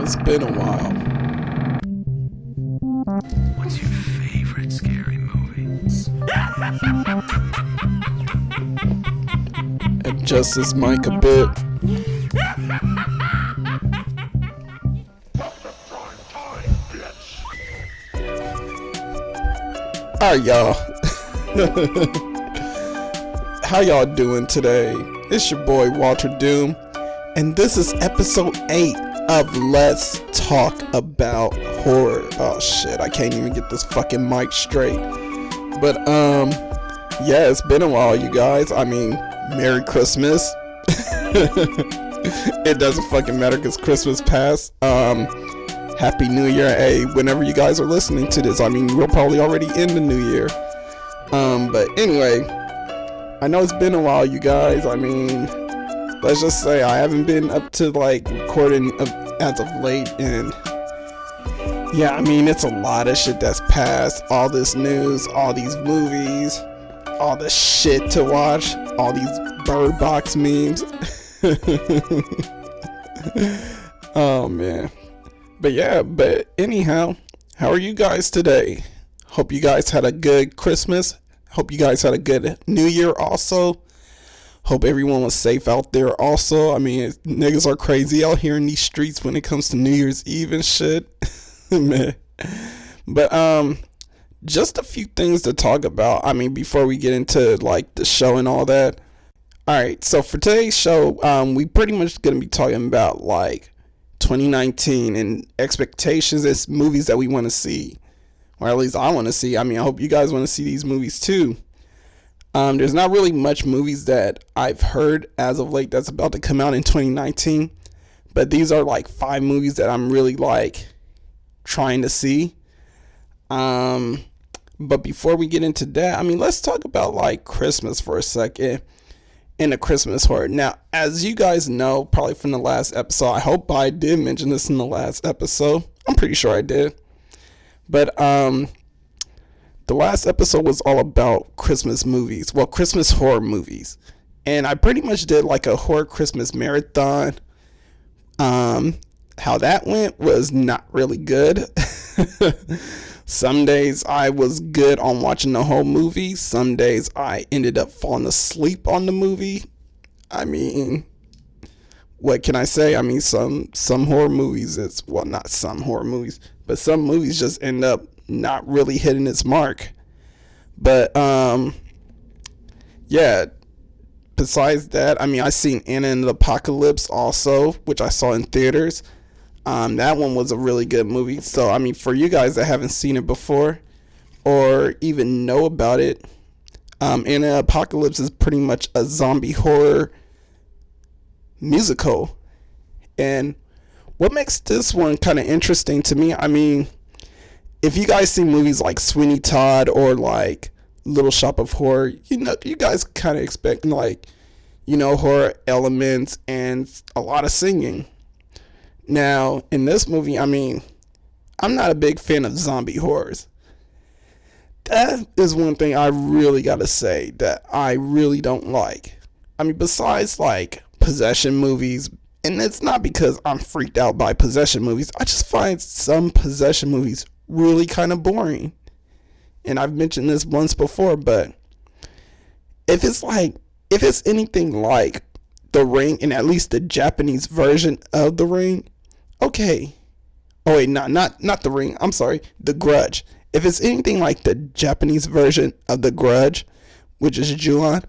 It's been a while. What's your favorite scary movie? Adjust this mic a bit. Alright, y'all. How y'all doing today? It's your boy Walterdoom, and this is episode 8 of Let's Talk About Horror. Oh shit, I can't even get this fucking mic straight. But yeah, it's been a while, you guys. I mean, Merry Christmas. It doesn't fucking matter because Christmas passed. Happy New Year. Hey, whenever you guys are listening to this, I mean, we're probably already in the new year. But anyway, I know it's been a while, you guys. I mean, let's just say I haven't been up to like recording as of late, and yeah, I mean, it's a lot of shit that's passed. All this news, all these movies, all the shit to watch, all these Bird Box memes. Oh man. But yeah, but anyhow, how are you guys today? Hope you guys had a good Christmas. Hope you guys had a good New Year also. Hope everyone was safe out there also. I mean, niggas are crazy out here in these streets when it comes to New Year's Eve and shit. Man. But just a few things to talk about. I mean, before we get into like the show and all that. Alright, so for today's show, we pretty much gonna be talking about like 2019 and expectations as movies that we want to see, or at least I want to see. I mean, I hope you guys want to see these movies too. There's not really much movies that I've heard as of late that's about to come out in 2019, but these are like 5 movies that I'm really like trying to see. But before we get into that, I mean, let's talk about like Christmas for a second. In a Christmas horror. Now, as you guys know, probably from the last episode, I hope I did mention this in the last episode. I'm pretty sure I did. But the last episode was all about Christmas movies. Well, Christmas horror movies. And I pretty much did like a horror Christmas marathon. How that went was not really good. Some days I was good on watching the whole movie. Some days I ended up falling asleep on the movie. I mean, what can I say? I mean, some horror movies, not some horror movies, but some movies just end up not really hitting its mark. But, yeah, besides that, I mean, I seen Anna and the Apocalypse also, which I saw in theaters. That one was a really good movie. So, I mean, for you guys that haven't seen it before or even know about it, Anna Apocalypse is pretty much a zombie horror musical. And what makes this one kind of interesting to me, I mean, if you guys see movies like Sweeney Todd or like Little Shop of Horror, you know, you guys kind of expect like, you know, horror elements and a lot of singing. Now, in this movie, I mean, I'm not a big fan of zombie horrors. That is one thing I really gotta say that I really don't like. I mean, besides like possession movies, and it's not because I'm freaked out by possession movies, I just find some possession movies really kind of boring. And I've mentioned this once before, but if it's anything like The Ring, and at least the Japanese version of The Ring, okay. Oh wait, not The Ring. I'm sorry, The Grudge. If it's anything like the Japanese version of The Grudge, which is Ju-on,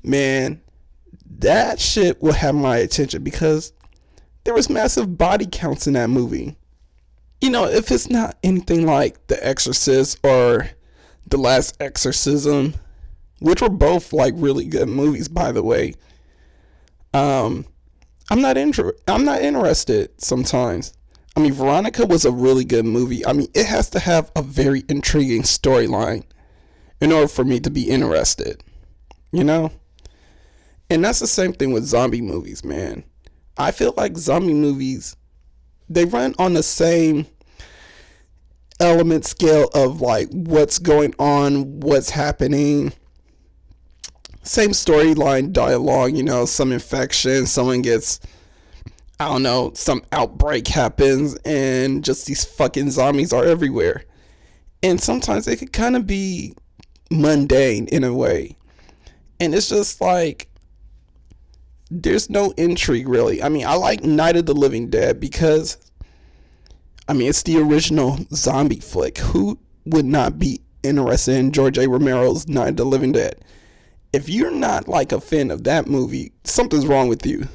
man, that shit will have my attention because there was massive body counts in that movie. You know, if it's not anything like The Exorcist or The Last Exorcism, which were both like really good movies, by the way. I'm not interested sometimes. I mean, Veronica was a really good movie. I mean, it has to have a very intriguing storyline in order for me to be interested, you know? And that's the same thing with zombie movies, man. I feel like zombie movies, they run on the same element scale of like what's going on, what's happening. Same storyline, dialogue, you know, some infection, someone gets I don't know, some outbreak happens and just these fucking zombies are everywhere. And sometimes it could kind of be mundane in a way. And it's just like, there's no intrigue really. I mean, I like Night of the Living Dead because, I mean, it's the original zombie flick. Who would not be interested in George A. Romero's Night of the Living Dead? If you're not like a fan of that movie, something's wrong with you.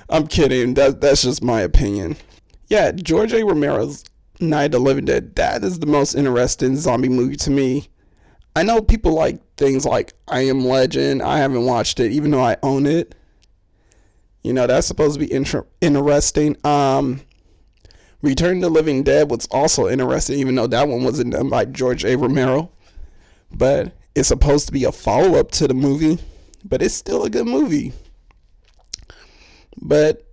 I'm kidding. That's just my opinion. Yeah, George A. Romero's Night of the Living Dead, that is the most interesting zombie movie to me. I know people like things like I Am Legend. I haven't watched it, even though I own it. You know, that's supposed to be interesting. Return to the Living Dead was also interesting, even though that one wasn't done by George A. Romero. But it's supposed to be a follow-up to the movie. But it's still a good movie. But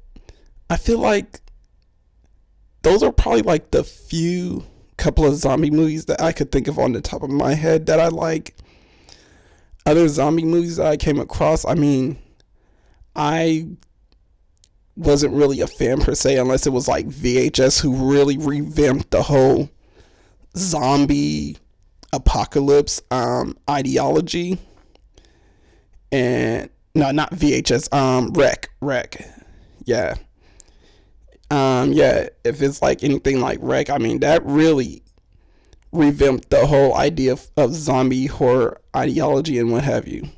I feel like those are probably like the few couple of zombie movies that I could think of on the top of my head that I like. Other zombie movies that I came across, I mean, I wasn't really a fan per se unless it was like VHS, who really revamped the whole zombie apocalypse ideology. And no, not VHS, Rec. Yeah. Yeah, if it's like anything like Rec, I mean, that really revamped the whole idea of zombie horror ideology and what have you.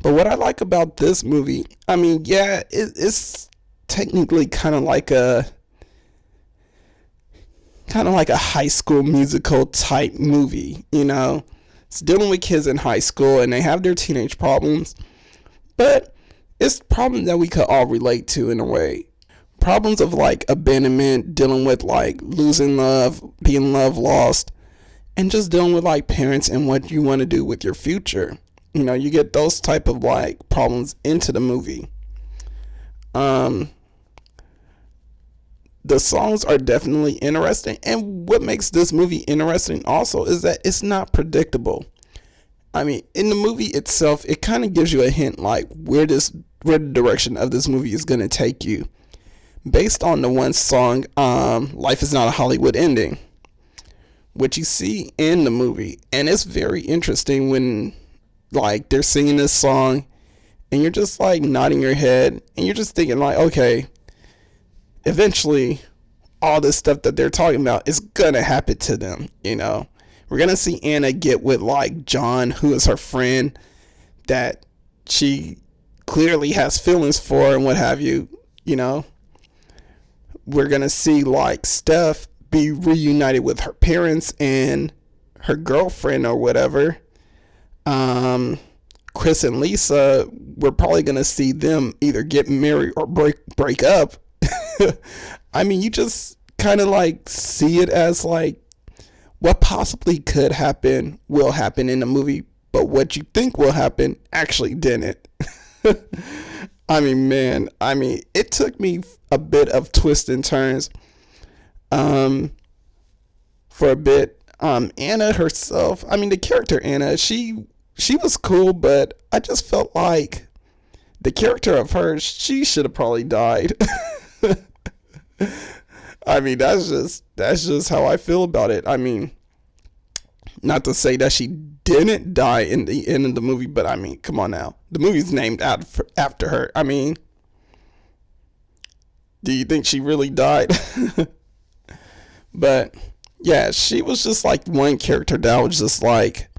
But what I like about this movie, I mean, yeah, it's technically kind of like a High School Musical type movie, you know. It's dealing with kids in high school and they have their teenage problems, but it's problems that we could all relate to in a way. Problems of like abandonment, dealing with like losing love, being love lost, and just dealing with like parents and what you want to do with your future. You know, you get those type of like problems into the movie. The songs are definitely interesting, and what makes this movie interesting also is that it's not predictable. I mean, in the movie itself, it kind of gives you a hint like where the direction of this movie is going to take you, based on the one song, Life Is Not a Hollywood Ending, which you see in the movie. And it's very interesting when like they're singing this song and you're just like nodding your head and you're just thinking like, okay, eventually all this stuff that they're talking about is gonna happen to them. You know, we're gonna see Anna get with like John, who is her friend that she clearly has feelings for and what have you. You know, we're gonna see like Steph be reunited with her parents and her girlfriend or whatever. Chris and Lisa, we're probably gonna see them either get married or break up. I mean, you just kind of like see it as like what possibly could happen will happen in the movie, but what you think will happen actually didn't. I mean, man, it took me a bit of twists and turns for a bit. Anna herself, I mean, the character Anna, she was cool, but I just felt like the character of her, she should have probably died. I mean, that's just how I feel about it. I mean, not to say that she didn't die in the end of the movie, but I mean, come on now. The movie's named after her. I mean, do you think she really died? But yeah, she was just like one character that I was just like,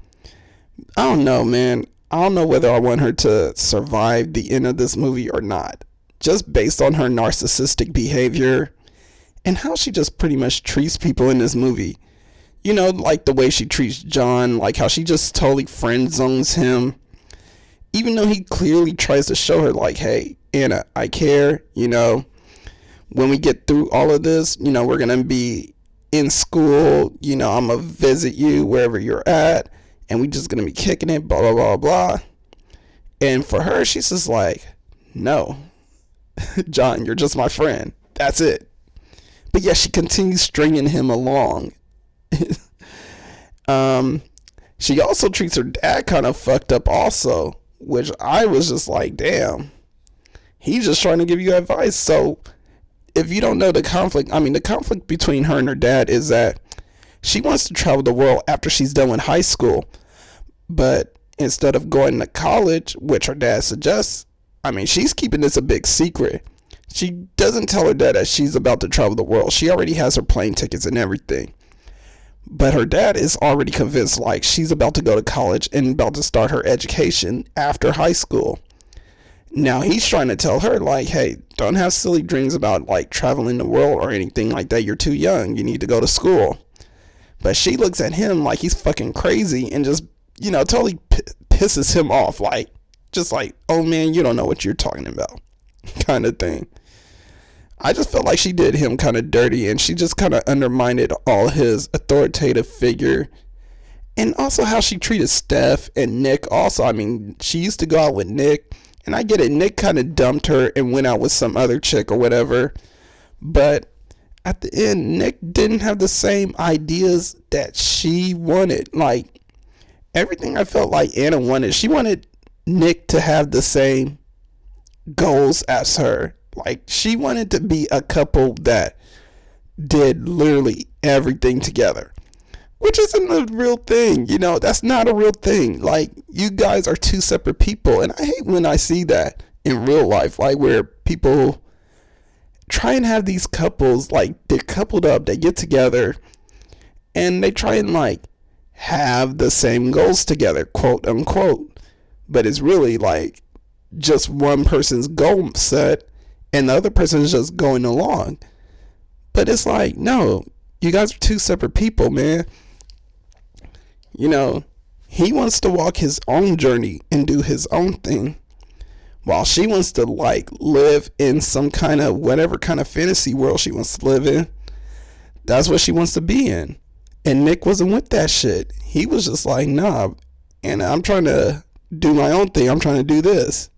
I don't know, man. I don't know whether I want her to survive the end of this movie or not. Just based on her narcissistic behavior and how she just pretty much treats people in this movie. You know, like the way she treats John, like how she just totally friend zones him. Even though he clearly tries to show her like, hey, Anna, I care, you know. When we get through all of this, you know, we're going to be in school, you know, I'm going to visit you wherever you're at, and we just going to be kicking it, blah, blah, blah, blah. And for her, she's just like, no, John, you're just my friend. That's it. But yeah, she continues stringing him along. She also treats her dad kind of fucked up also, which I was just like, damn, He's just trying to give you advice. So if you don't know the conflict, I mean, the conflict between her and her dad is that she wants to travel the world after she's done with high school. But instead of going to college, which her dad suggests, I mean, she's keeping this a big secret. She doesn't tell her dad that she's about to travel the world. She already has her plane tickets and everything. But her dad is already convinced, like, she's about to go to college and about to start her education after high school. Now he's trying to tell her, like, hey, don't have silly dreams about, like, traveling the world or anything like that. You're too young. You need to go to school. But she looks at him like he's fucking crazy and just, totally pisses him off. Like, just like, oh man, you don't know what you're talking about, kind of thing. I just felt like she did him kind of dirty, and she just kind of undermined all his authoritative figure. And also how she treated Steph and Nick also. I mean, she used to go out with Nick, and I get it, Nick kind of dumped her and went out with some other chick or whatever. But at the end, Nick didn't have the same ideas that she wanted. Like, everything I felt like Anna wanted, she wanted Nick to have the same goals as her. Like, she wanted to be a couple that did literally everything together, which isn't a real thing. That's not a real thing. Like, you guys are two separate people, and I hate when I see that in real life, like, where people try and have these couples, like, they're coupled up, they get together, and they try and, like, have the same goals together, quote unquote, but it's really, like, just one person's goal set, and the other person is just going along. But it's like, no, you guys are two separate people, man. He wants to walk his own journey and do his own thing, while she wants to, like, live in some kind of whatever kind of fantasy world she wants to live in. That's what she wants to be in. And Nick wasn't with that shit. He was just like, nah, and I'm trying to do my own thing. I'm trying to do this.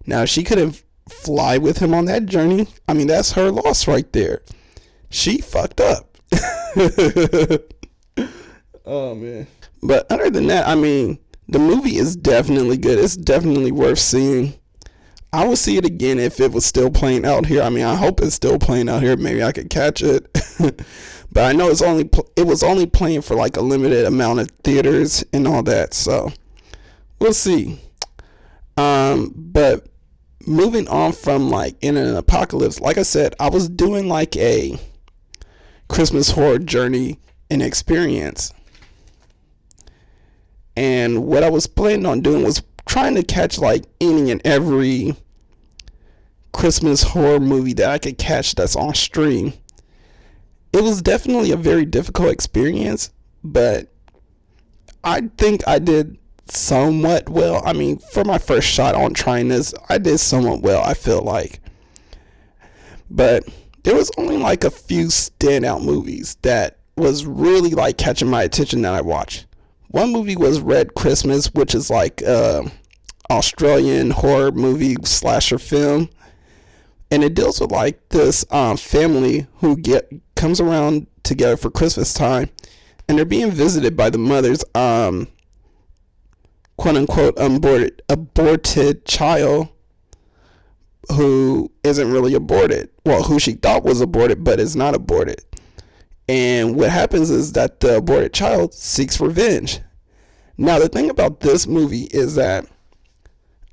Now, she couldn't fly with him on that journey. I mean, that's her loss right there. She fucked up. Oh, man. But other than that, I mean, the movie is definitely good. It's definitely worth seeing. I would see it again if it was still playing out here. I mean, I hope it's still playing out here. Maybe I could catch it. But I know it was only playing for, like, a limited amount of theaters and all that. So we'll see. But moving on from, like, in an apocalypse, like I said, I was doing, like, a Christmas horror journey and experience. And what I was planning on doing was trying to catch, like, any and every Christmas horror movie that I could catch that's on stream. It was definitely a very difficult experience, but I think I did somewhat well. I mean, for my first shot on trying this, I did somewhat well, I feel like. But there was only, like, a few standout movies that was really, like, catching my attention that I watched. One movie was Red Christmas, which is, like, Australian horror movie slasher film. And it deals with, like, this family who comes around together for Christmas time, and they're being visited by the mother's quote unquote aborted child, who isn't really aborted. Well, who she thought was aborted, but is not aborted. And what happens is that the aborted child seeks revenge. Now, the thing about this movie is that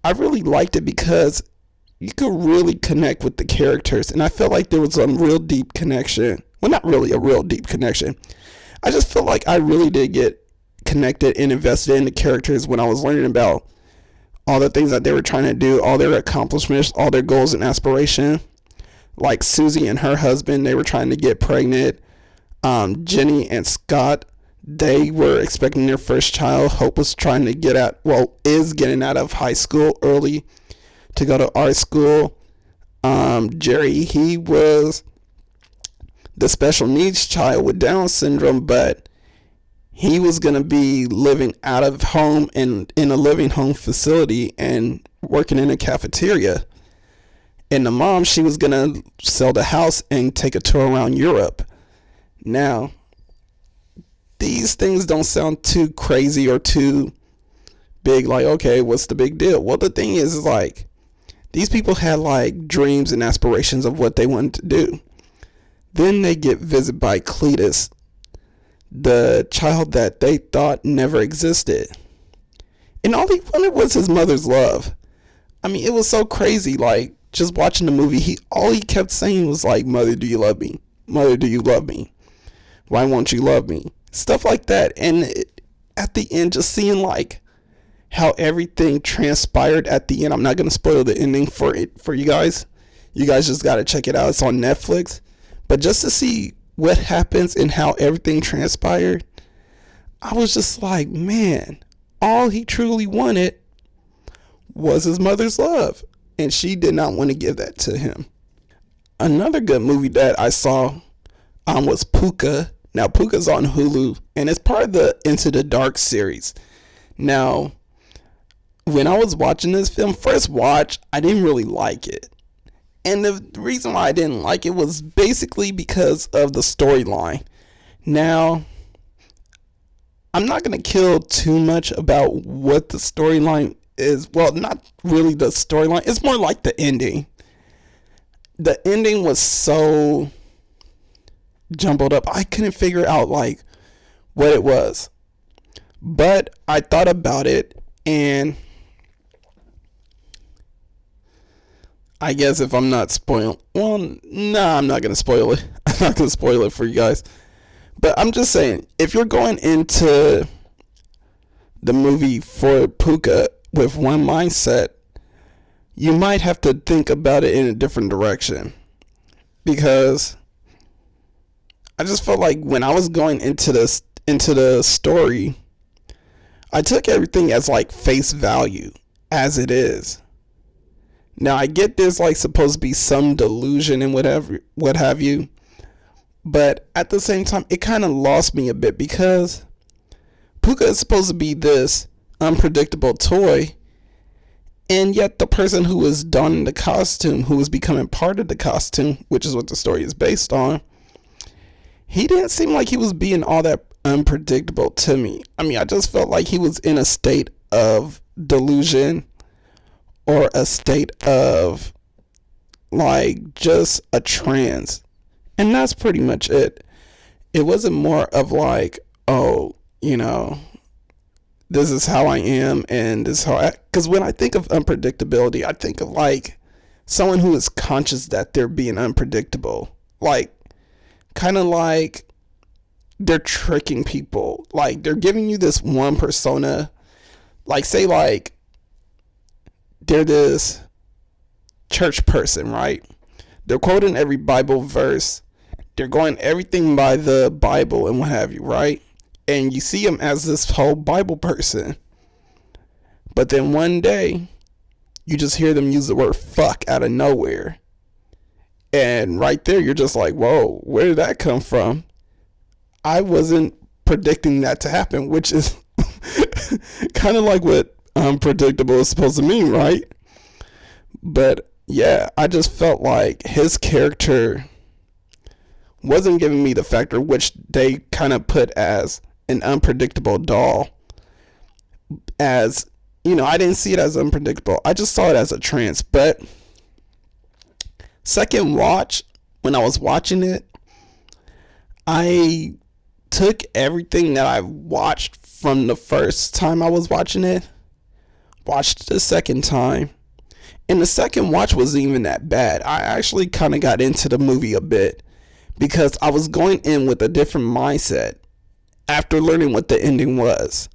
I really liked it because you could really connect with the characters, and I felt like there was a real deep connection. Well, not really a real deep connection. I just felt like I really did get connected and invested in the characters when I was learning about all the things that they were trying to do, all their accomplishments, all their goals and aspiration. Like Susie and her husband, they were trying to get pregnant. Jenny and Scott, they were expecting their first child. Hope was trying to is getting out of high school early to go to art school. Jerry, he was the special needs child with Down syndrome, but he was going to be living out of home and in a living home facility and working in a cafeteria. And the mom, she was going to sell the house and take a tour around Europe. Now, these things don't sound too crazy or too big, like, okay, what's the big deal? Well, the thing is, like, These people had like dreams and aspirations of what they wanted to do. Then they get visited by Cletus, the child that they thought never existed. And all he wanted was his mother's love. I mean, it was so crazy. Like, just watching the movie, all he kept saying was like, "Mother, do you love me? Mother, do you love me? Why won't you love me?" Stuff like that. And at the end, just seeing like how everything transpired at the end. I'm not gonna spoil the ending for you guys. You guys just gotta check it out. It's on Netflix. But just to see what happens and how everything transpired, I was just like, man, all he truly wanted was his mother's love, and she did not want to give that to him. Another good movie that I saw was Puka. Now, Puka's on Hulu, and it's part of the Into the Dark series. Now, when I was watching this film, first watch, I didn't really like it. And the reason why I didn't like it was basically because of the storyline. Now, I'm not going to kill too much about what the storyline is. Well, not really the storyline. It's more like the ending. The ending was so jumbled up. I couldn't figure out like what it was. But I thought about it, and I guess if I'm not spoiling, well, nah, I'm not going to spoil it. I'm not going to spoil it for you guys. But I'm just saying, if you're going into the movie for Puka with one mindset, you might have to think about it in a different direction. Because I just felt like when I was going into the story, I took everything as like face value as it is. Now I get there's like supposed to be some delusion and what have you, but at the same time it kind of lost me a bit because Puka is supposed to be this unpredictable toy, and yet the person who was donning the costume, who was becoming part of the costume, which is what the story is based on, he didn't seem like he was being all that unpredictable to me. I mean, I just felt like he was in a state of delusion, or a state of like just a trance, and that's pretty much it. It wasn't more of like, oh, this is how I am, and this is how because when I think of unpredictability, I think of like someone who is conscious that they're being unpredictable, like kind of like they're tricking people, like they're giving you this one persona, like say like they're this church person, right? They're quoting every Bible verse. They're going everything by the Bible and what have you, right? And you see them as this whole Bible person. But then one day, you just hear them use the word fuck out of nowhere. And right there, you're just like, whoa, where did that come from? I wasn't predicting that to happen, which is kind of like what unpredictable is supposed to mean, right? But yeah, I just felt like his character wasn't giving me the factor which they kind of put as an unpredictable doll. As I didn't see it as unpredictable. I just saw it as a trance. But second watch, when I was watching it, I took everything that I watched from the first time I was watching it, watched it the second time, and the second watch wasn't even that bad. I actually kind of got into the movie a bit because I was going in with a different mindset after learning what the ending was.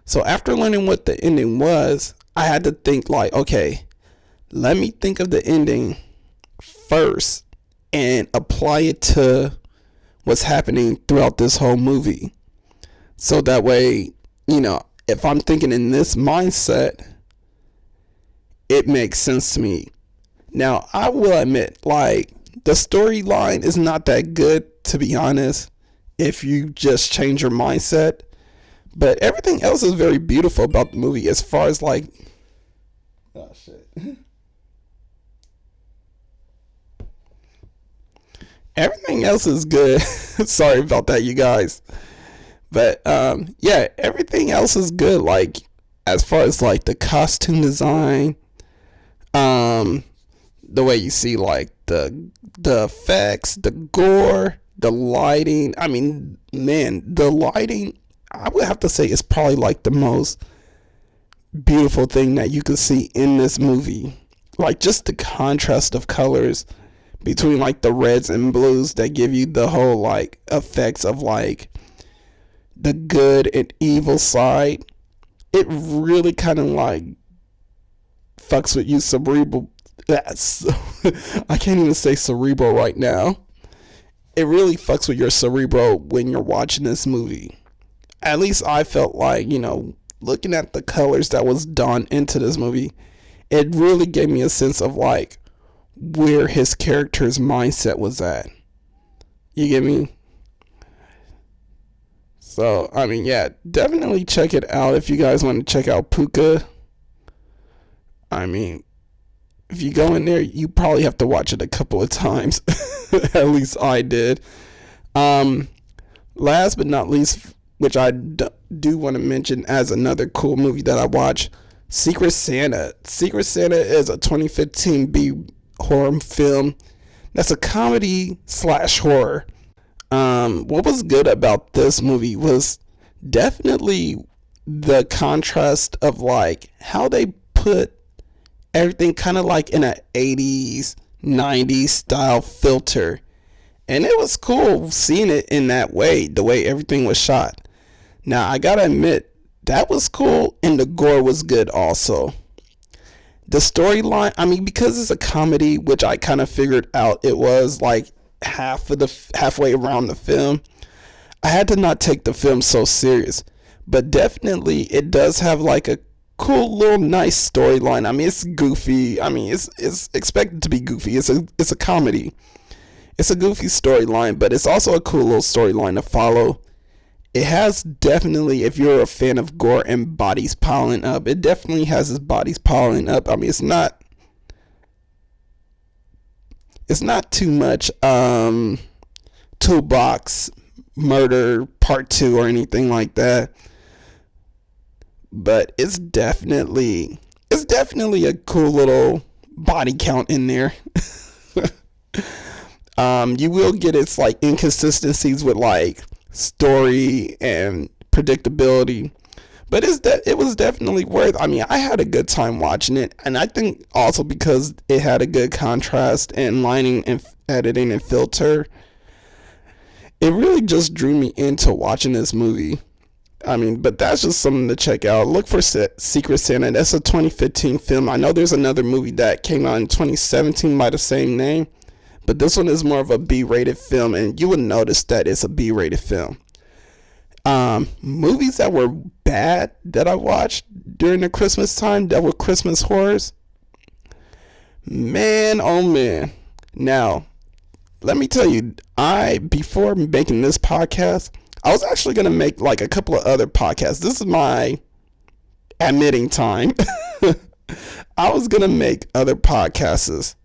So after learning what the ending was, I had to think like, okay, let me think of the ending first and apply it to what's happening throughout this whole movie. So that way, if I'm thinking in this mindset, it makes sense to me. Now, I will admit, like, the storyline is not that good, to be honest, if you just change your mindset. But everything else is very beautiful about the movie as far as, like... Oh, shit. Everything else is good. Sorry about that, you guys. But, yeah, everything else is good. Like, as far as, like, the costume design, The way you see like the effects, the gore, the lighting. I mean, man, the lighting, I would have to say, is probably like the most beautiful thing that you could see in this movie. Like, just the contrast of colors between like the reds and blues that give you the whole like effects of like the good and evil side. It really kind of like fucks with you cerebral. That's I can't even say cerebral right now. It really fucks with your cerebral when you're watching this movie. At least I felt like, looking at the colors that was done into this movie, it really gave me a sense of like where his character's mindset was at. You get me? So, I mean, yeah, definitely check it out if you guys want to check out Puka. I mean, if you go in there, you probably have to watch it a couple of times. At least I did. Last but not least, which I do want to mention as another cool movie that I watched, Secret Santa. Secret Santa is a 2015 B horror film that's a comedy / horror. What was good about this movie was definitely the contrast of like how they put everything kind of like in a 80s 90s style filter, and it was cool seeing it in that way, the way everything was shot. Now I gotta admit, that was cool, and the gore was good also. The storyline, I mean, because it's a comedy, which I kind of figured out it was like halfway around the film, I had to not take the film so serious. But definitely it does have like a cool little nice storyline. I mean, it's goofy. I mean, it's expected to be goofy. It's a comedy. It's a goofy storyline, but it's also a cool little storyline to follow. It has definitely, if you're a fan of gore and bodies piling up, it definitely has his bodies piling up. I mean, it's not too much Toolbox Murder Part 2 or anything like that. But it's definitely a cool little body count in there. You will get its like inconsistencies with like story and predictability, but it was definitely worth. I mean, I had a good time watching it, and I think also because it had a good contrast and lighting and editing and filter, it really just drew me into watching this movie. I mean, but that's just something to check out. Look for Secret Santa. That's a 2015 film. I know there's another movie that came out in 2017 by the same name, but this one is more of a B-rated film, and you would notice that it's a B-rated film. Movies that were bad that I watched during the Christmas time that were Christmas horrors. Man, oh man. Now, let me tell you, before making this podcast, I was actually going to make like a couple of other podcasts. This is my admitting time. I was going to make other podcasts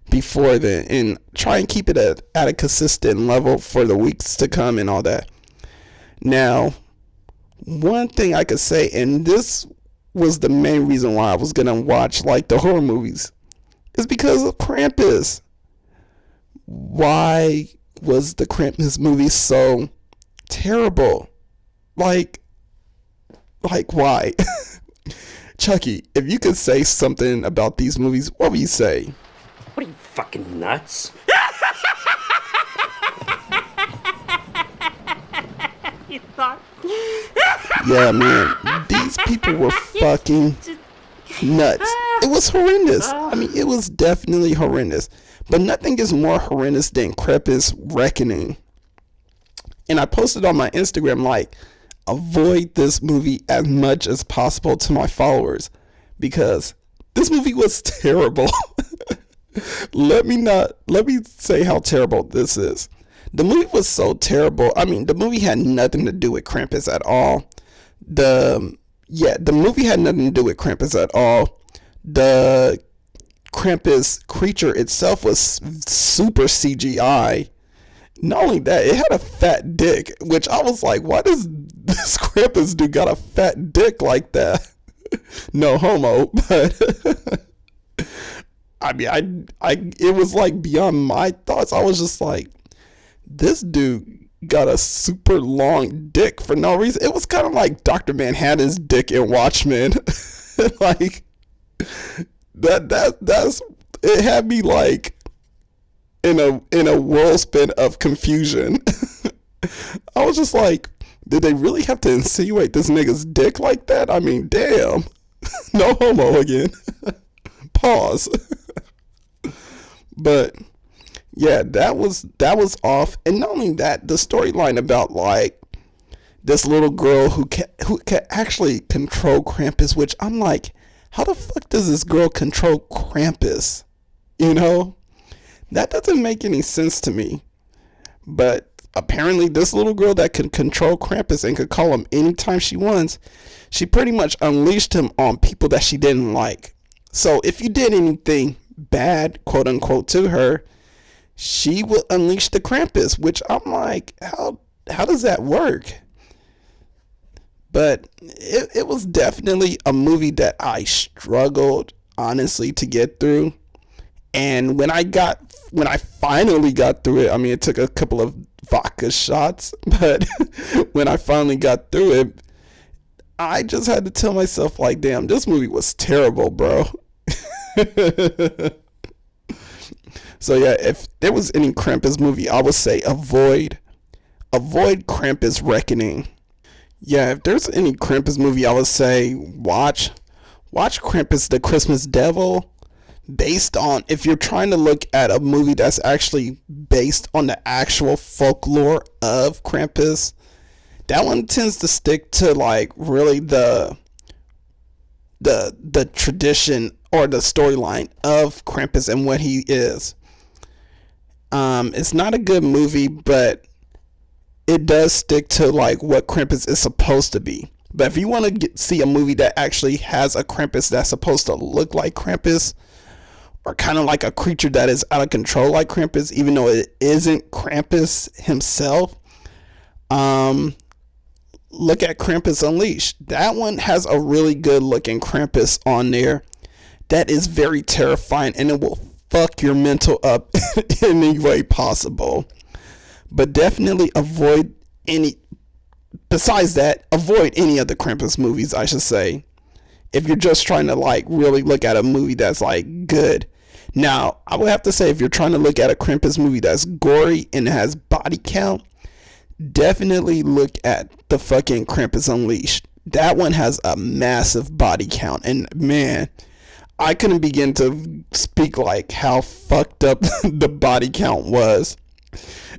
before then and try and keep it at a consistent level for the weeks to come and all that. Now, one thing I could say, and this was the main reason why I was going to watch like the horror movies, is because of Krampus. Why was the Krampus movie so terrible? Like why? Chucky, if you could say something about these movies, what would you say? What are you, fucking nuts? You thought? Yeah, man, these people were fucking nuts. It was horrendous. I mean, it was definitely horrendous. But nothing is more horrendous than Krampus Reckoning. And I posted on my Instagram, like, avoid this movie as much as possible to my followers, because this movie was terrible. Let me say how terrible this is. The movie was so terrible. I mean, the movie had nothing to do with Krampus at all. The movie had nothing to do with Krampus at all. The Krampus creature itself was super CGI. Not only that, it had a fat dick, which I was like, why does this Krampus dude got a fat dick like that? No homo, but I mean, it was like beyond my thoughts. I was just like, this dude got a super long dick for no reason. It was kind of like Dr. Manhattan's dick in Watchmen. Like that's it had me like in a whirlspin of confusion. I was just like, did they really have to insinuate this nigga's dick like that? I mean, damn. No homo again. Pause. But yeah, that was off. And not only that, the storyline about like this little girl who can actually control Krampus, which I'm like, how the fuck does this girl control Krampus? You know? That doesn't make any sense to me. But apparently this little girl that could control Krampus and could call him anytime she wants, she pretty much unleashed him on people that she didn't like. So if you did anything bad, quote unquote, to her, she would unleash the Krampus, which I'm like, how does that work? But it was definitely a movie that I struggled, honestly, to get through. And when I finally got through it, I mean, it took a couple of vodka shots, but when I finally got through it, I just had to tell myself, like, damn, this movie was terrible, bro. So yeah, if there was any Krampus movie, I would say avoid Krampus Reckoning. Yeah, if there's any Krampus movie, I would say watch Krampus the Christmas Devil. Based on, if you're trying to look at a movie that's actually based on the actual folklore of Krampus, that one tends to stick to like really the tradition or the storyline of Krampus and what he is. It's not a good movie, but it does stick to like what Krampus is supposed to be. But if you want to see a movie that actually has a Krampus that's supposed to look like Krampus, or kind of like a creature that is out of control like Krampus, even though it isn't Krampus himself, look at Krampus Unleashed. That one has a really good looking Krampus on there that is very terrifying, and it will fuck your mental up in any way possible. But definitely avoid any of the Krampus movies, I should say, if you're just trying to like really look at a movie that's like good. Now, I would have to say, if you're trying to look at a Krampus movie that's gory and has body count, definitely look at the fucking Krampus Unleashed. That one has a massive body count, and man, I couldn't begin to speak like how fucked up the body count was.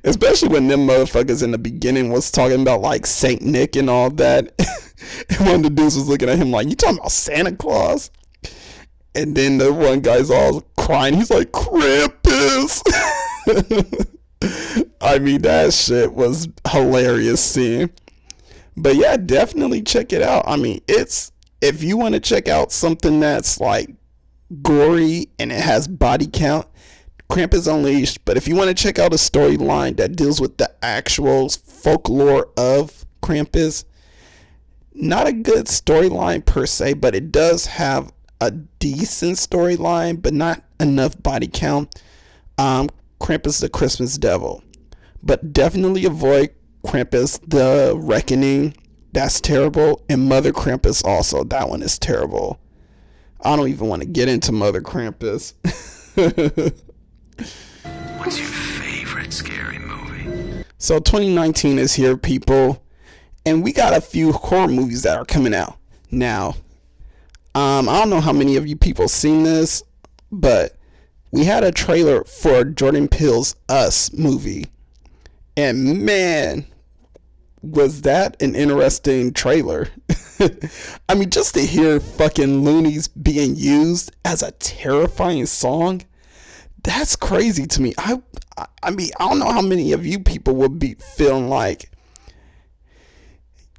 Especially when them motherfuckers in the beginning was talking about like Saint Nick and all that. And one of the dudes was looking at him like, you talking about Santa Claus? And then the one guy's all crying. He's like, Krampus. I mean, that shit was hilarious seeing. But yeah, definitely check it out. I mean, if you want to check out something that's like gory and it has body count, Krampus Unleashed. But if you want to check out a storyline that deals with the actual folklore of Krampus, not a good storyline per se, but it does have a decent storyline, but not enough body count. Krampus the Christmas Devil. But definitely avoid Krampus the Reckoning. That's terrible. And Mother Krampus also. That one is terrible. I don't even want to get into Mother Krampus. What's your favorite scary movie? So 2019 is here, people. And we got a few horror movies that are coming out. Now, I don't know how many of you people seen this, but we had a trailer for Jordan Peele's Us movie. And man, was that an interesting trailer. I mean, just to hear fucking loonies being used as a terrifying song, that's crazy to me. I mean, I don't know how many of you people would be feeling like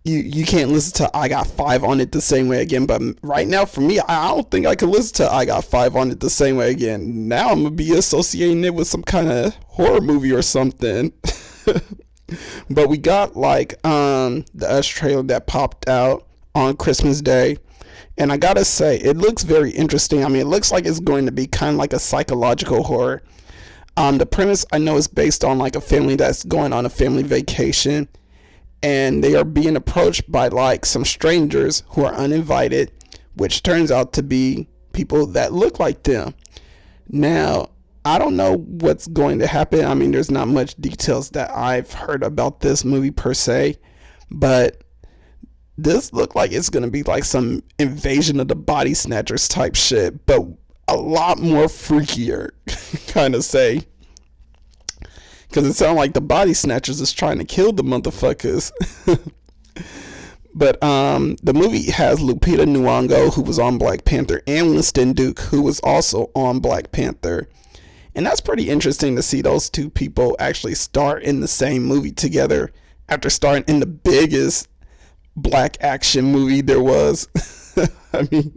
you can't listen to I Got Five on It the same way again. But right now, for me, I don't think I could listen to I Got Five on It the same way again. Now I'm going to be associating it with some kind of horror movie or something. But we got like the Us trailer that popped out on Christmas Day. And I gotta say, it looks very interesting. I mean, it looks like it's going to be kind of like a psychological horror. The premise I know is based on like a family that's going on a family vacation, and they are being approached by like some strangers who are uninvited, which turns out to be people that look like them. Now, I don't know what's going to happen. I mean, there's not much details that I've heard about this movie per se, but this looked like it's going to be like some invasion of the body snatchers type shit, but a lot more freakier, kind of say. Because it sounds like the body snatchers is trying to kill the motherfuckers. But the movie has Lupita Nyong'o, who was on Black Panther, and Winston Duke, who was also on Black Panther. And that's pretty interesting to see those two people actually star in the same movie together after starring in the biggest black action movie there was. I mean,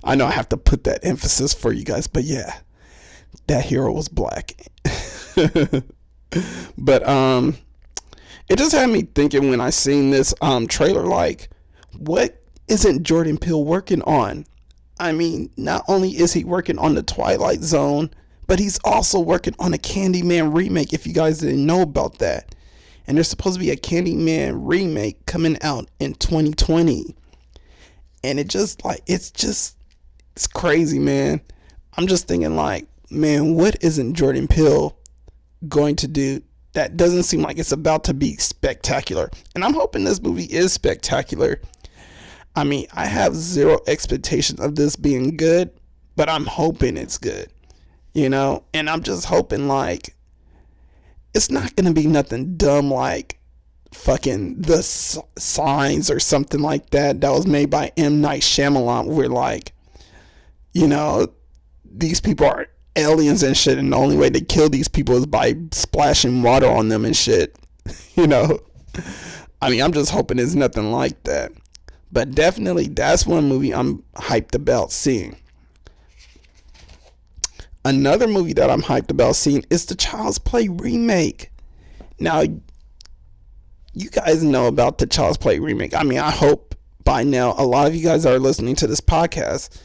I know I have to put that emphasis for you guys, but yeah, that hero was black. But it just had me thinking when I seen this trailer, like, what isn't Jordan Peele working on? I mean, not only is he working on the Twilight Zone, but he's also working on a Candyman remake, if you guys didn't know about that. And there's supposed to be a Candyman remake coming out in 2020. And it's crazy, man. I'm just thinking like, man, what isn't Jordan Peele going to do that doesn't seem like it's about to be spectacular? And I'm hoping this movie is spectacular. I mean, I have zero expectation of this being good, but I'm hoping it's good, you know? And I'm just hoping like it's not gonna be nothing dumb like fucking The Signs or something like that was made by M. Night Shyamalan, where like, you know, these people are aliens and shit, and the only way to kill these people is by splashing water on them and shit. You know, I mean, I'm just hoping it's nothing like that. But definitely, that's one movie I'm hyped about seeing. Another movie that I'm hyped about seeing is the Child's Play remake. Now, you guys know about the Child's Play remake. I mean, I hope by now a lot of you guys are listening to this podcast.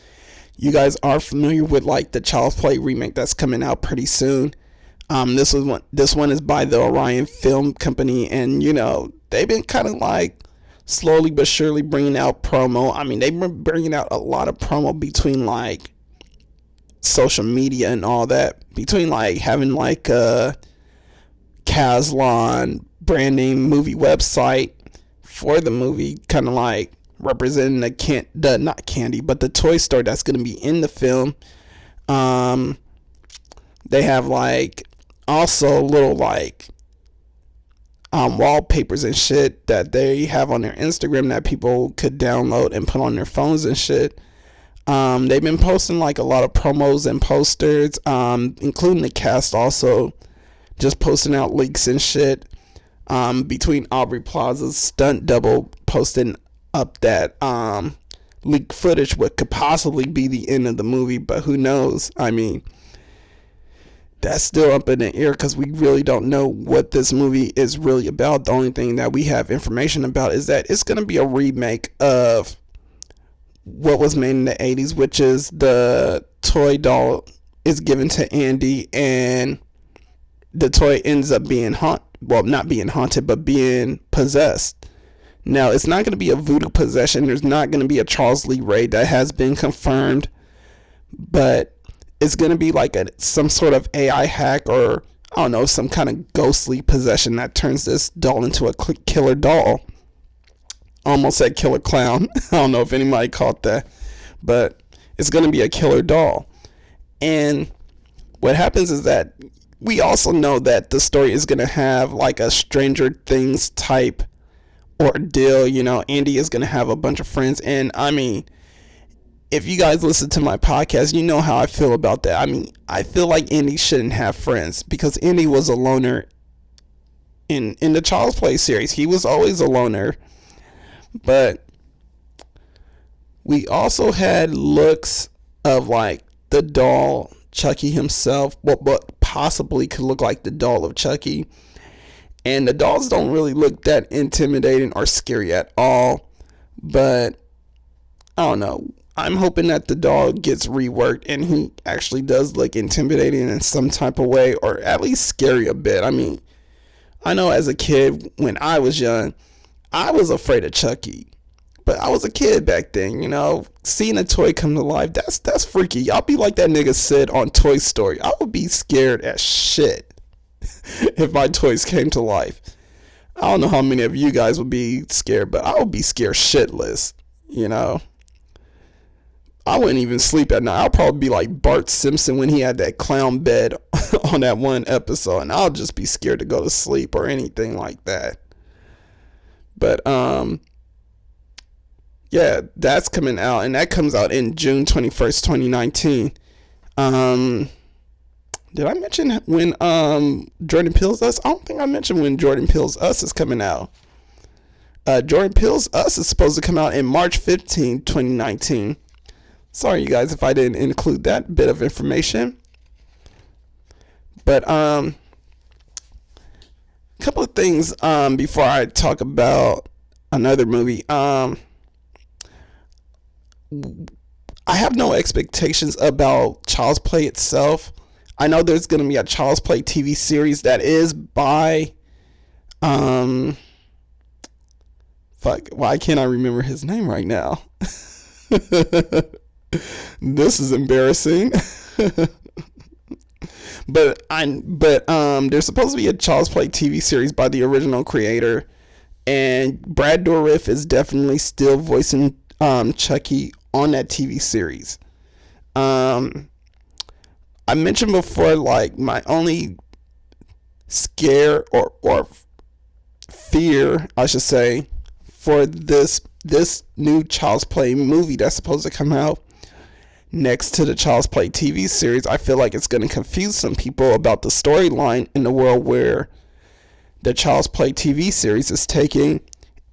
You guys are familiar with like the Child's Play remake that's coming out pretty soon. This one is by the Orion Film Company, and you know, they've been kind of like slowly but surely bringing out promo. I mean, they've been bringing out a lot of promo between like social media and all that, between like having like a Caslon branding movie website for the movie, kind of like representing the not candy, but the toy store that's going to be in the film. They have like also little like wallpapers and shit that they have on their Instagram that people could download and put on their phones and shit. They've been posting like a lot of promos and posters, including the cast also just posting out leaks and shit. Between Aubrey Plaza's stunt double posting up that leaked footage, what could possibly be the end of the movie, but who knows? I mean, that's still up in the air because we really don't know what this movie is really about. The only thing that we have information about is that it's going to be a remake of what was made in the 80s, which is the toy doll is given to Andy, and the toy ends up being not being haunted, but being possessed. Now, it's not going to be a voodoo possession. There's not going to be a Charles Lee Ray that has been confirmed, but it's going to be like some sort of AI hack, or I don't know, some kind of ghostly possession that turns this doll into a killer doll. Almost said killer clown. I don't know if anybody caught that, but it's going to be a killer doll. And what happens is that we also know that the story is going to have like a Stranger Things type ordeal. You know, Andy is going to have a bunch of friends. And I mean, if you guys listen to my podcast, you know how I feel about that. I mean, I feel like Andy shouldn't have friends because Andy was a loner in the Child's Play series. He was always a loner. But we also had looks of like the doll Chucky himself, what possibly could look like the doll of Chucky. And the dolls don't really look that intimidating or scary at all. But I don't know. I'm hoping that the dog gets reworked and he actually does look intimidating in some type of way, or at least scary a bit. I mean, I know as a kid when I was young, I was afraid of Chucky. But I was a kid back then, you know. Seeing a toy come to life, that's freaky. Y'all be like that nigga Sid on Toy Story. I would be scared as shit if my toys came to life. I don't know how many of you guys would be scared, but I would be scared shitless, you know. I wouldn't even sleep at night. I'll probably be like Bart Simpson when he had that clown bed on that one episode, and I'll just be scared to go to sleep or anything like that. But yeah, that's coming out, and that comes out in June 21st, 2019. Did I mention when Jordan Peele's Us? I don't think I mentioned when Jordan Peele's Us is coming out. Jordan Peele's Us is supposed to come out in March 15, 2019. Sorry, you guys, if I didn't include that bit of information. But a couple of things before I talk about another movie. I have no expectations about Child's Play itself. I know there's going to be a Child's Play TV series that is by why can't I remember his name right now? This is embarrassing. but there's supposed to be a Child's Play TV series by the original creator, and Brad Dourif is definitely still voicing Chucky on that TV series. I mentioned before, like, my only scare or fear, I should say, for this new Child's Play movie that's supposed to come out next to the Child's Play TV series, I feel like it's going to confuse some people about the storyline in the world where the Child's Play TV series is taking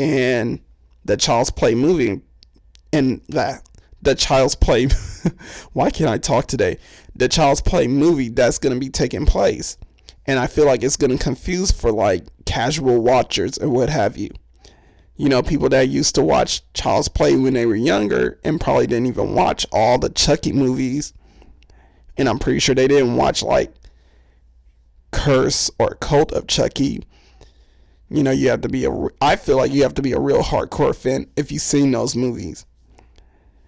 and the Child's Play movie, and that the Child's Play why can't I talk today? The Child's Play movie that's going to be taking place. And I feel like it's going to confuse for like casual watchers or what have you. You know, people that used to watch Child's Play when they were younger and probably didn't even watch all the Chucky movies. And I'm pretty sure they didn't watch like Curse or Cult of Chucky. You know, you have to be I feel like you have to be a real hardcore fan if you've seen those movies.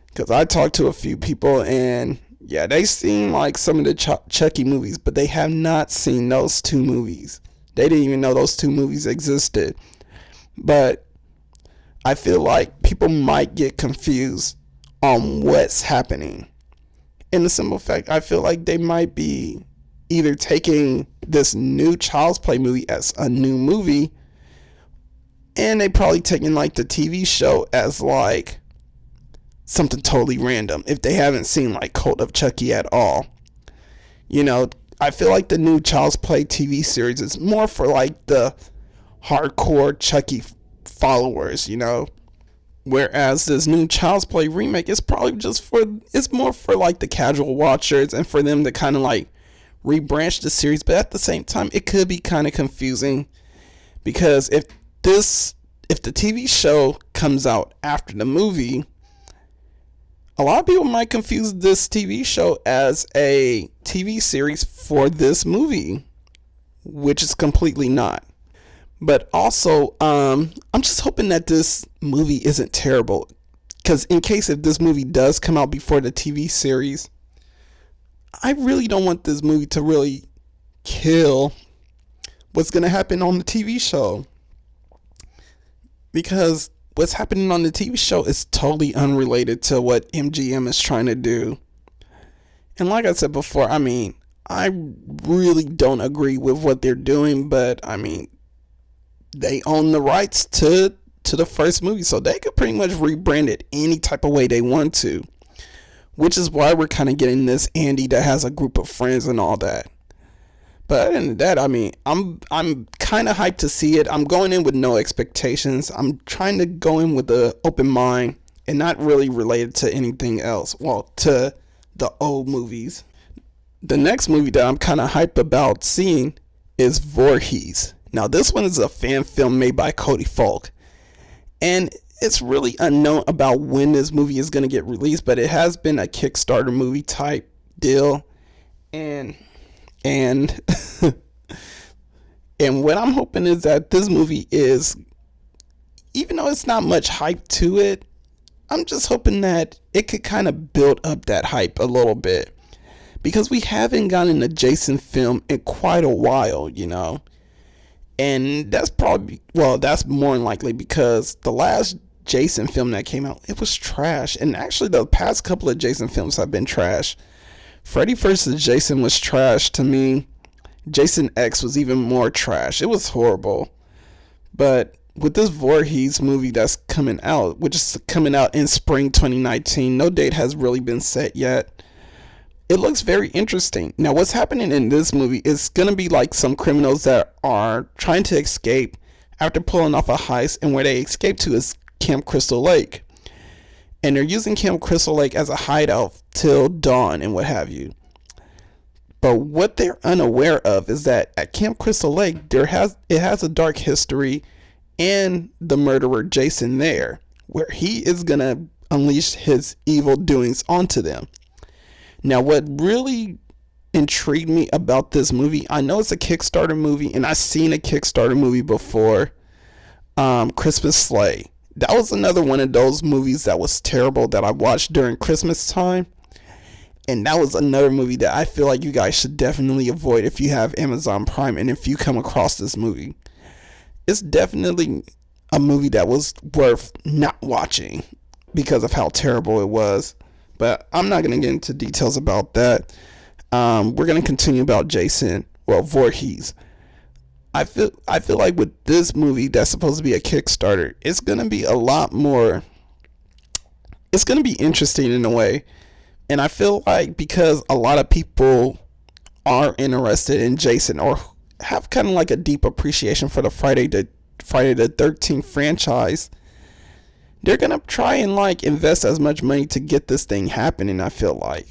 Because I talked to a few people and yeah, they seen like some of the Chucky movies, but they have not seen those two movies. They didn't even know those two movies existed. But I feel like people might get confused on what's happening. In the simple fact, I feel like they might be either taking this new Child's Play movie as a new movie, and they probably taking like the TV show as like something totally random if they haven't seen like Cult of Chucky at all. You know, I feel like the new Child's Play TV series is more for like the hardcore Chucky followers, you know, whereas this new Child's Play remake is probably it's more for like the casual watchers and for them to kind of like rebranch the series. But at the same time, it could be kind of confusing because if the TV show comes out after the movie, a lot of people might confuse this TV show as a TV series for this movie, which is completely not. But also, I'm just hoping that this movie isn't terrible, because in case if this movie does come out before the TV series, I really don't want this movie to really kill what's going to happen on the TV show. Because what's happening on the TV show is totally unrelated to what MGM is trying to do. And like I said before, I mean, I really don't agree with what they're doing, but I mean, they own the rights to the first movie, so they could pretty much rebrand it any type of way they want to. Which is why we're kind of getting this Andy that has a group of friends and all that. But other than that, I mean, I'm kind of hyped to see it. I'm going in with no expectations. I'm trying to go in with an open mind and not really related to anything else. Well, to the old movies. The next movie that I'm kind of hyped about seeing is Voorhees. Now, this one is a fan film made by Cody Falk. And it's really unknown about when this movie is going to get released, but it has been a Kickstarter movie type deal. And and what I'm hoping is that this movie is, even though it's not much hype to it, I'm just hoping that it could kind of build up that hype a little bit, because we haven't gotten a Jason film in quite a while, you know. And that's probably, well, that's more than likely because the last Jason film that came out, it was trash. And actually the past couple of Jason films have been trash. Freddy vs. Jason was trash to me. Jason X was even more trash. It was horrible. But with this Voorhees movie that's coming out, which is coming out in spring 2019, no date has really been set yet. It looks very interesting. Now, what's happening in this movie is going to be like some criminals that are trying to escape after pulling off a heist, and where they escape to is Camp Crystal Lake. And they're using Camp Crystal Lake as a hideout till dawn and what have you. But what they're unaware of is that at Camp Crystal Lake, it has a dark history, and the murderer Jason there, where he is going to unleash his evil doings onto them. Now, what really intrigued me about this movie, I know it's a Kickstarter movie, and I've seen a Kickstarter movie before, Christmas Sleigh. That was another one of those movies that was terrible that I watched during Christmas time. And that was another movie that I feel like you guys should definitely avoid if you have Amazon Prime and if you come across this movie. It's definitely a movie that was worth not watching because of how terrible it was. But I'm not going to get into details about that. We're going to continue about Jason, well, Voorhees. I feel like with this movie that's supposed to be a Kickstarter, it's going to be a lot more, it's going to be interesting in a way. And I feel like because a lot of people are interested in Jason or have kind of like a deep appreciation for the Friday the 13th franchise, they're going to try and like invest as much money to get this thing happening, I feel like.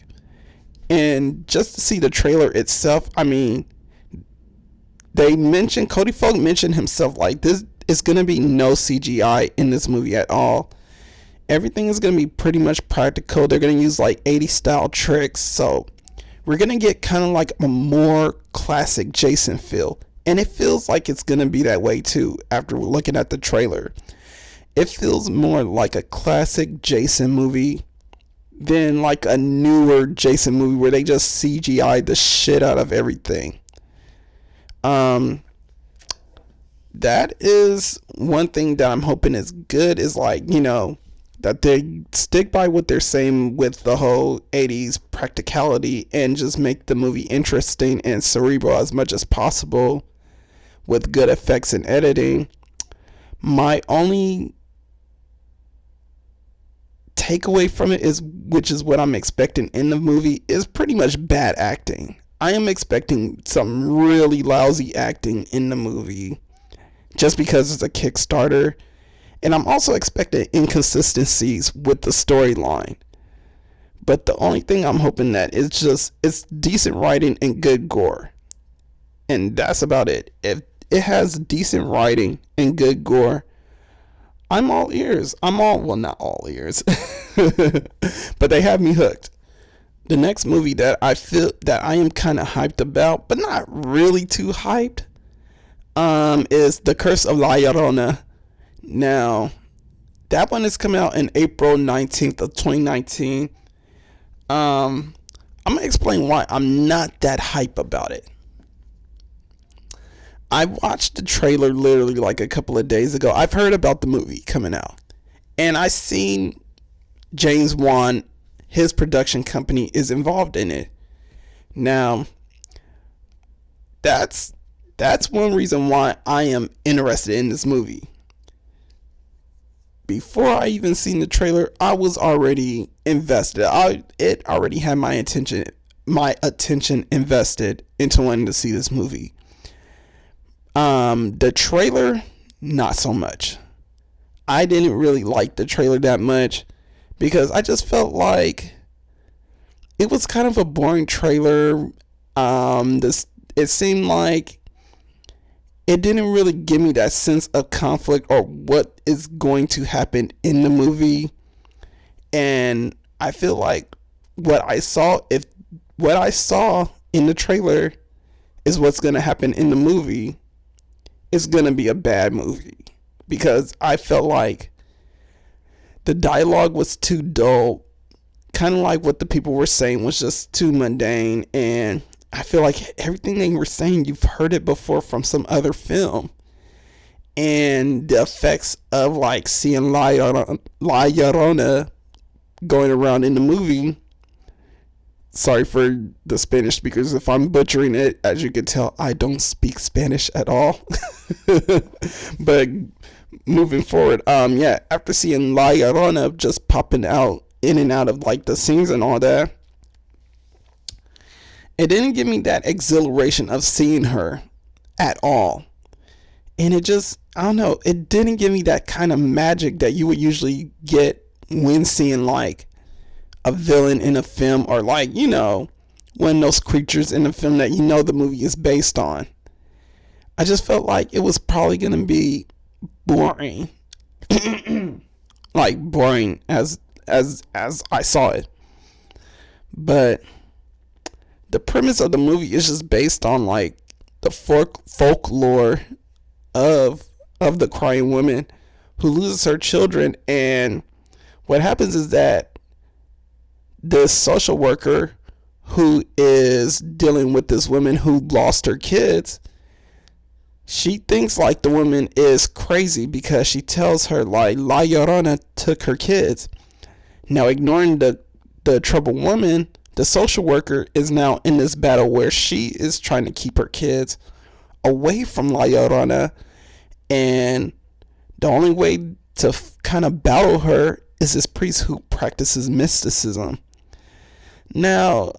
And just to see the trailer itself, I mean, Cody Folk mentioned himself like this is going to be no CGI in this movie at all. Everything is going to be pretty much practical. They're going to use like 80s style tricks. So we're going to get kind of like a more classic Jason feel. And it feels like it's going to be that way too after looking at the trailer. It feels more like a classic Jason movie than like a newer Jason movie where they just CGI the shit out of everything. That is one thing that I'm hoping is good, is like, you know, that they stick by what they're saying with the whole 80s practicality and just make the movie interesting and cerebral as much as possible with good effects and editing. My only takeaway from it is, which is what I'm expecting in the movie, is pretty much bad acting. I am expecting some really lousy acting in the movie just because it's a Kickstarter. And I'm also expecting inconsistencies with the storyline. But the only thing I'm hoping that is just, it's decent writing and good gore. And that's about it. If it has decent writing and good gore, I'm all ears. Well, not all ears. But they have me hooked. The next movie that I feel that I am kind of hyped about, but not really too hyped, is The Curse of La Llorona. Now, that one is coming out in April 19th of 2019. I'm going to explain why I'm not that hype about it. I watched the trailer literally like a couple of days ago. I've heard about the movie coming out. And I seen James Wan, his production company, is involved in it. Now, that's one reason why I am interested in this movie. Before I even seen the trailer, I was already invested. It already had my attention invested into wanting to see this movie. The trailer, not so much. I didn't really like the trailer that much because I just felt like it was kind of a boring trailer. It seemed like it didn't really give me that sense of conflict or what is going to happen in the movie. And I feel like what I saw in the trailer is what's going to happen in the movie, it's going to be a bad movie, because I felt like the dialogue was too dull, kind of like what the people were saying was just too mundane, and I feel like everything they were saying, you've heard it before from some other film. And the effects of like seeing La Llorona going around in the movie, sorry for the Spanish speakers if I'm butchering it. As you can tell, I don't speak Spanish at all. But moving forward, after seeing La Llorona just popping out in and out of like the scenes and all that, it didn't give me that exhilaration of seeing her at all. And it just, I don't know, it didn't give me that kind of magic that you would usually get when seeing like a villain in a film, or like, you know, one of those creatures in a film that you know the movie is based on. I just felt like it was probably going to be boring. Like boring as I saw it. But the premise of the movie is just based on like the folklore of the crying woman who loses her children. And what happens is that this social worker who is dealing with this woman who lost her kids, she thinks like the woman is crazy because she tells her like La Llorona took her kids. Now, ignoring the troubled woman, the social worker is now in this battle where she is trying to keep her kids away from La Llorona, and the only way to kind of battle her is this priest who practices mysticism. Now,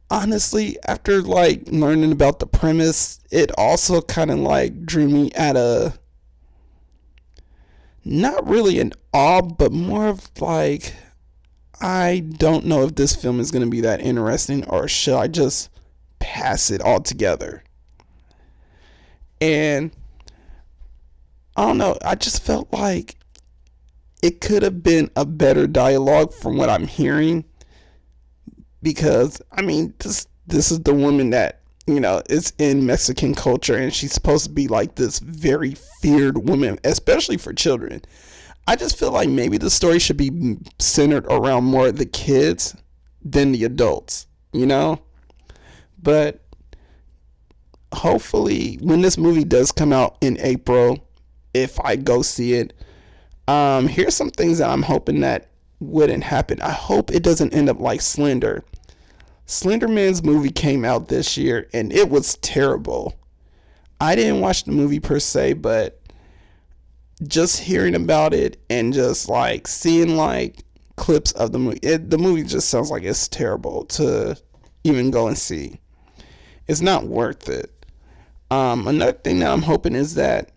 honestly, after like learning about the premise, it also kind of like drew me at a, not really an awe, but more of like, I don't know if this film is going to be that interesting, or should I just pass it altogether? And I don't know, I just felt like it could have been a better dialogue from what I'm hearing, because I mean, this is the woman that, you know, is in Mexican culture, and she's supposed to be like this very feared woman, especially for children. I just feel like maybe the story should be centered around more of the kids than the adults, you know? But hopefully when this movie does come out in April, if I go see it, here's some things that I'm hoping that wouldn't happen. I hope it doesn't end up like Slender. Slender Man's movie came out this year and it was terrible. I didn't watch the movie per se, but just hearing about it and just like seeing like clips of the movie, the movie just sounds like it's terrible to even go and see. It's not worth it. Another thing that I'm hoping is that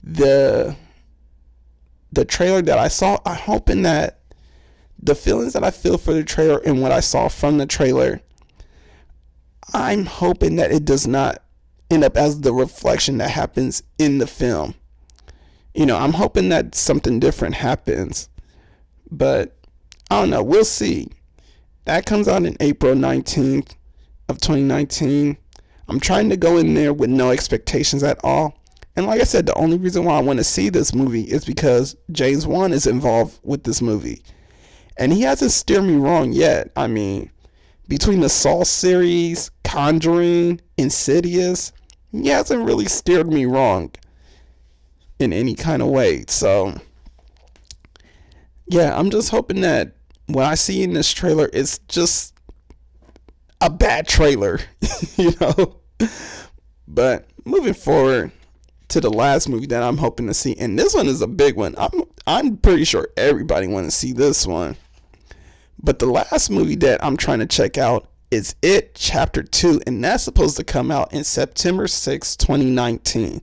the trailer that I saw, I'm hoping that the feelings that I feel for the trailer and what I saw from the trailer, I'm hoping that it does not end up as the reflection that happens in the film. You know, I'm hoping that something different happens, but I don't know. We'll see. That comes out in April 19th of 2019. I'm trying to go in there with no expectations at all. And like I said, the only reason why I want to see this movie is because James Wan is involved with this movie. And he hasn't steered me wrong yet. I mean, between the Saw series, Conjuring, Insidious, he hasn't really steered me wrong in any kind of way. So yeah, I'm just hoping that what I see in this trailer is just a bad trailer, you know. But moving forward to the last movie that I'm hoping to see, and this one is a big one. I'm pretty sure everybody wants to see this one. But the last movie that I'm trying to check out is It Chapter 2, and that's supposed to come out in September 6, 2019.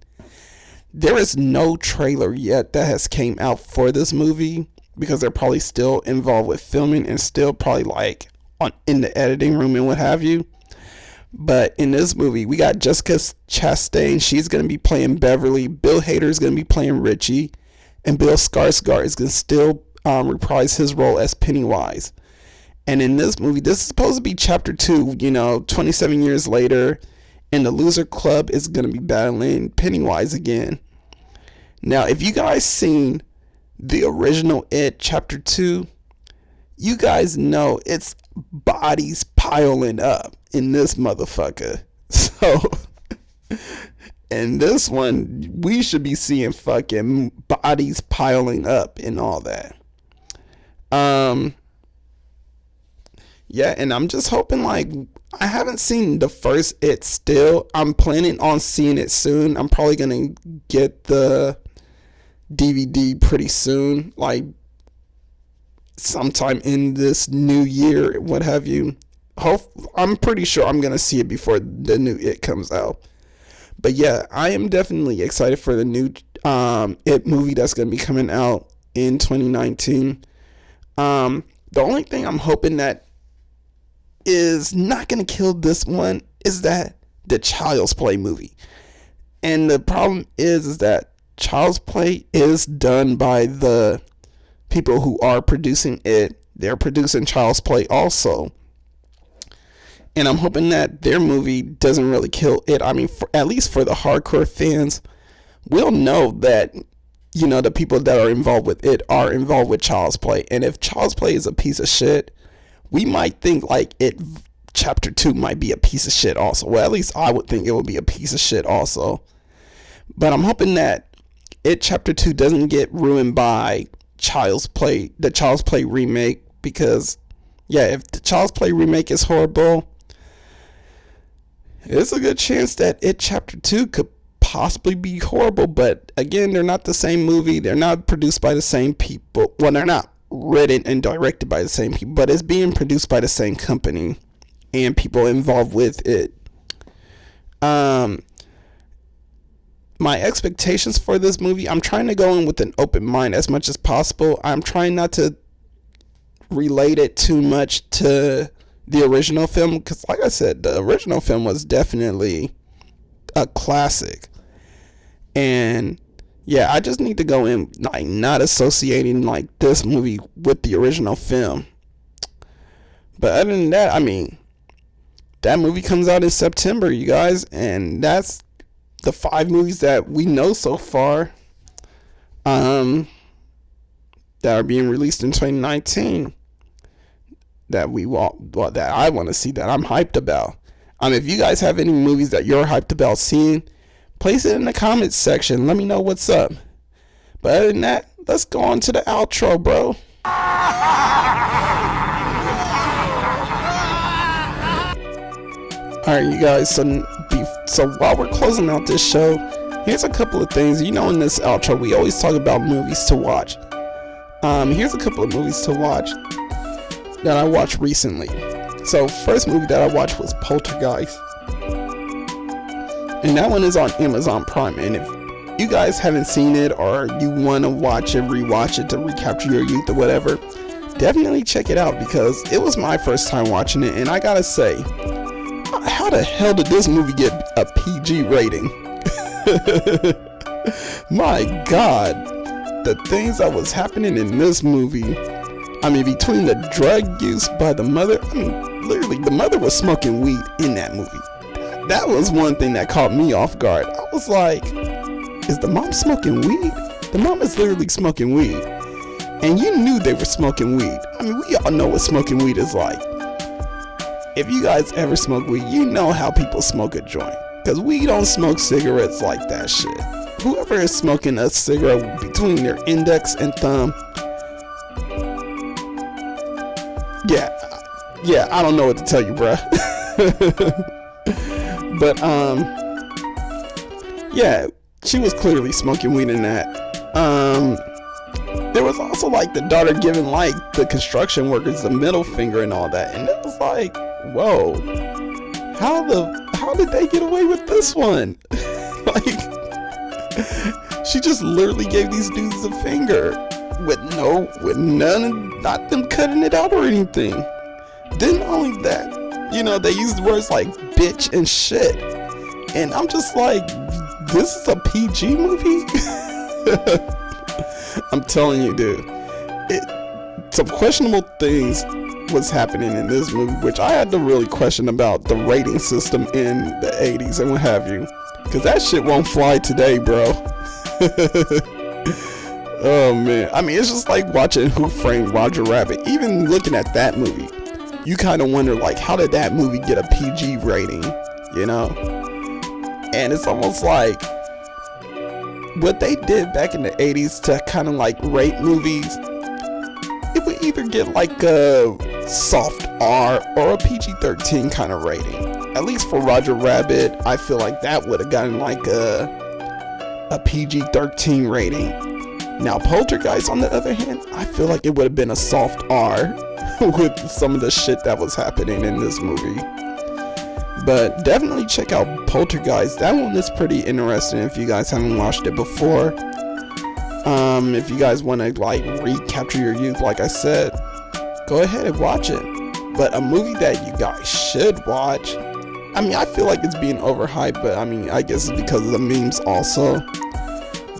There is no trailer yet that has came out for this movie because they're probably still involved with filming and still probably like in the editing room and what have you. But in this movie, we got Jessica Chastain. She's going to be playing Beverly. Bill Hader is going to be playing Richie. And Bill Skarsgård is going to still reprise his role as Pennywise. And in this movie, this is supposed to be chapter 2, 27 years later. And the loser club is going to be battling Pennywise again. Now, if you guys seen the original It chapter 2, you guys know it's bodies piling up in this motherfucker. So, in this one, we should be seeing fucking bodies piling up and all that. Yeah, and I'm just hoping, like, I haven't seen the first It still. I'm planning on seeing it soon. I'm probably gonna get the DVD pretty soon, like sometime in this new year, what have you. I'm pretty sure I'm gonna see it before the new It comes out. But yeah, I am definitely excited for the new It movie that's gonna be coming out in 2019. The only thing I'm hoping that is not gonna kill this one is that the Child's Play movie. And the problem is that Child's Play is done by the people who are producing it. They're producing Child's Play also. And I'm hoping that their movie doesn't really kill it. I mean, at least for the hardcore fans, we'll know that, the people that are involved with it are involved with Child's Play. And if Child's Play is a piece of shit, we might think like It chapter 2 might be a piece of shit also. Well, at least I would think it would be a piece of shit also. But I'm hoping that It chapter 2 doesn't get ruined by Child's Play, the Child's Play remake, because yeah, if the Child's Play remake is horrible, it's a good chance that It chapter 2 could possibly be horrible. But again, they're not the same movie. They're not produced by the same people. Well, they're not written and directed by the same people, but it's being produced by the same company and people involved with it. My expectations for this movie, I'm trying to go in with an open mind as much as possible. I'm trying not to relate it too much to the original film, because like I said, the original film was definitely a classic. And yeah, I just need to go in like not associating like this movie with the original film. But other than that, I mean, that movie comes out in September, you guys, and that's the 5 movies that we know so far that are being released in 2019 that that I want to see, that I'm hyped about. If you guys have any movies that you're hyped about seeing, place it in the comments section. Let me know what's up. But other than that, let's go on to the outro, bro. Alright, you guys, so while we're closing out this show, here's a couple of things. In this outro, we always talk about movies to watch. Here's a couple of movies to watch that I watched recently. So, first movie that I watched was Poltergeist. And that one is on Amazon Prime. And if you guys haven't seen it, or you want to watch it, rewatch it to recapture your youth or whatever, definitely check it out, because it was my first time watching it. And I gotta say, how the hell did this movie get a PG rating? My God, the things that was happening in this movie. Between the drug use by the mother, literally, the mother was smoking weed in that movie. That was one thing that caught me off guard. I was like, is the mom smoking weed? The mom is literally smoking weed. And you knew they were smoking weed. We all know what smoking weed is like. If you guys ever smoke weed, you know how people smoke a joint. Because we don't smoke cigarettes like that shit. Whoever is smoking a cigarette between their index and thumb, yeah, I don't know what to tell you, bruh. But, yeah, she was clearly smoking weed in that. There was also, like, the daughter giving, like, the construction workers the middle finger and all that. And it was like, whoa, how did they get away with this one? Like, she just literally gave these dudes a finger with not them cutting it out or anything. Then not only that, you know, they use words like bitch and shit. And I'm just like, this is a PG movie? I'm telling you, dude. Some questionable things was happening in this movie, which I had to really question about the rating system in the 80s and what have you. Because that shit won't fly today, bro. Oh, man. I mean, it's just like watching Who Framed Roger Rabbit. Even looking at that movie, you kind of wonder, like, how did that movie get a PG rating, you know? And it's almost like what they did back in the 80s to kind of like rate movies, it would either get like a soft R or a PG-13 kind of rating. At least for Roger Rabbit, I feel like that would have gotten like a PG-13 rating. Now Poltergeist, on the other hand, I feel like it would have been a soft R with some of the shit that was happening in this movie. But definitely check out Poltergeist. That one is pretty interesting if you guys haven't watched it before. If you guys want to like recapture your youth, like I said, go ahead and watch it. But a movie that you guys should watch, I mean, I feel like it's being overhyped, but I mean, I guess it's because of the memes also.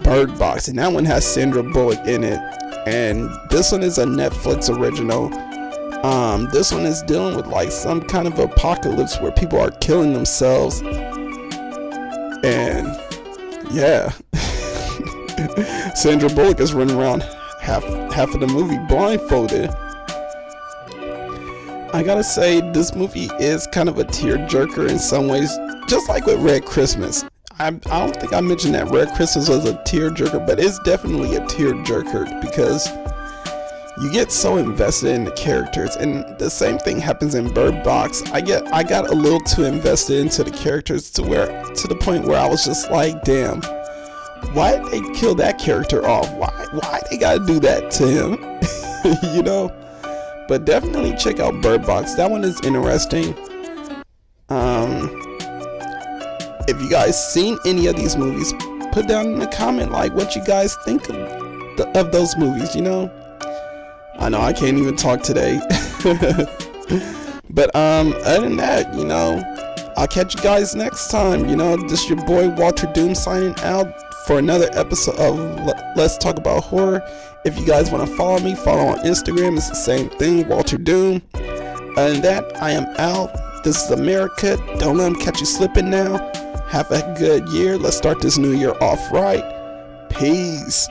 Bird Box, and that one has Sandra Bullock in it. And this one is a Netflix original. This one is dealing with like some kind of apocalypse where people are killing themselves. And yeah. Sandra Bullock is running around half of the movie blindfolded. I gotta say, this movie is kind of a tearjerker in some ways, just like with Red Christmas. I don't think I mentioned that Red Christmas was a tearjerker, but it's definitely a tearjerker because you get so invested in the characters, and the same thing happens in Bird Box. I got a little too invested into the characters to the point where I was just like, damn, why did they kill that character off? Why they gotta do that to him? You know? But definitely check out Bird Box. That one is interesting. If you guys seen any of these movies, put down in the comment like what you guys think of those movies, you know? I know I can't even talk today. But other than that, you know, I'll catch you guys next time. You know, this is your boy Walterdoom signing out for another episode of Let's Talk About Horror. If you guys want to follow me, follow on Instagram. It's the same thing, Walterdoom. Other than that, I am out. This is America. Don't let them catch you slipping now. Have a good year. Let's start this new year off right. Peace.